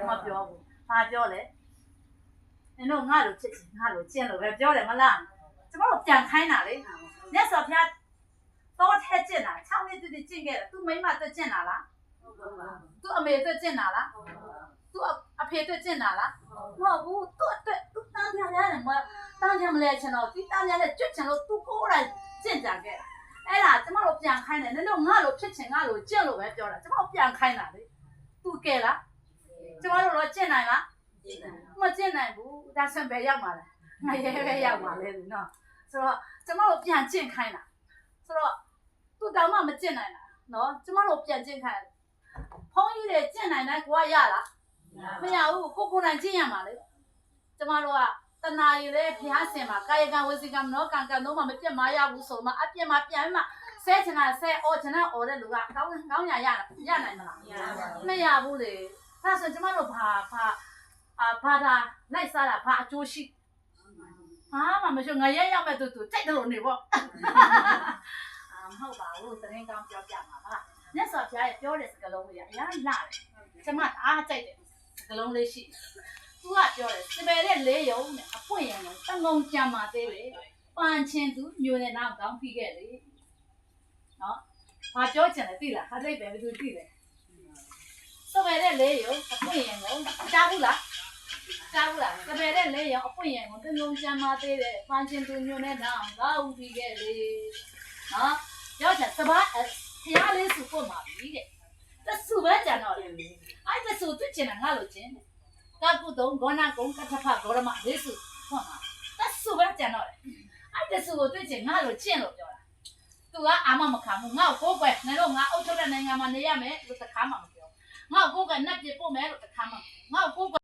မပြောဘူးဘာပြောလဲနင်တို့ငါ့လိုဖြစ်ချင်ငါ့လိုကျင့်လို့ပဲပြောတယ်မလားကျမတို့ပြန်ခိုင်းတာလေမြတ်စွာဘုရားတော့ထဲကျင့်တာ6နှစ်တိကျင့်ခဲ့တယ်သူမိမတက်ကျင့်တာလားသူအမေတက်ကျင့်တာလားသူအဖေတက်ကျင့်တာလားမဟုတ်ဘူးသူအတွက်သူတန်းပြရတယ်မတန်းပြမလဲချင်တော့ဒီတန်းပြနဲ့ကြွချင်လို့သူကိုယ်တိုင်ကျင့်ကြခဲ့တာအဲ့ဒါကျမတို့ပြန်ခိုင်းတယ်နင်တို့ငါ့လိုဖြစ်ချင်ငါ့လိုကျင့်လို့ပဲပြောတာကျမတို့ပြန်ခိုင်းတာလေသူကဲလားကျမတို့တော့ကျင့်နိုင်လားမကျင့်နိုင်ဘူးဒါဆံပဲရောက်မှာလားငါရဲပဲရောက်မှာလေနော်ဆိုတော့ကျမတို့ပြန်ကျင့်ခိုင်းတာဆိုတော့သူတောင်မှမကျင့်နိုင်တာနော်ကျမတို့ပြန်ကျင့်ခိုင်းဖုန်းကြီးတွေကျင့်နိုင်တယ်ကိုကရလားမရဘူးကိုနိုင်ကျင့်ရမှာလေကျမတို့ကတဏှာရည်လေဖျားစင်မှာကာယကံဝစီကံမနောကံကံတော့မှမပြတ်မရဘူးဆိုမှအပြစ်မှပြန်မှဆဲချင်တာဆဲအော်ချင်တာအော်တဲ့လူကကောင်းရနိုင်မလားမရဘူးလေဒါဆိုကျမတို့ဘာသာလိုက်စားတာဘာအကျိုးရှိဟာမမရှိငါရဲရောက်မဲ့သူကြိုက်တယ်လို့နေပေါ့မဟုတ်ပါဘူးသတင်းကောင်းပြောပြမှာပါမြတ်စွာဘုရားရဲ့ပြောတဲ့စကားလုံးတွေကအများကြီးလာတယ်ကျမအားကြိုက်တယ်စကားလုံးလေးရှိသူကပြောတယ်စပယ်တဲ့လေးယုံနဲ့အပွင့်ရံနဲ့တငုံကြံမှာသေးလေပန်ချင်းသူမျိုးနဲ့နောက်ကောင်းပြီးခဲ့လေနော်ဘာပြောချင်လဲသိလားဟာသိပဲဘယ်သူသိလဲစပယ်တဲ့လေးယုံအပွင့်ရံကိုကြားဘူးလားစပယ်တဲ့လေးယုံအပွင့်ရံကိုတငုံကြံမှာသေးတယ်ပန်ချင်းသူမျိုးနဲ့နောက်ကောင်းပြီးခဲ့လေနော်ပြောချင်စပါးဖျားလေးစုပို့မှာပြီတဲ့တဆူပဲကြံတော့တယ်အဲ့တဆူသူကျင်တာငါလို့ကျင်ကကုတုံဂေါနာကုံကထဖဂေါရမလေးစုပို့မှာတဆူပဲကြံတော့တယ်အဲ့တဆူကိုသူကျင်ငါလို့ကျင်လို့ပြောတာသူကအာမမခံဘူးငါ့ကိုကိုယ်ကွယ်နေတော့ငါအုပ်ချုပ်တဲ့နိုင်ငံမှာနေရမယ်လို့တခါမှမပြောငါ့ကိုကိုယ်ကနတ်ပြပို့မယ်လို့တခါမှမ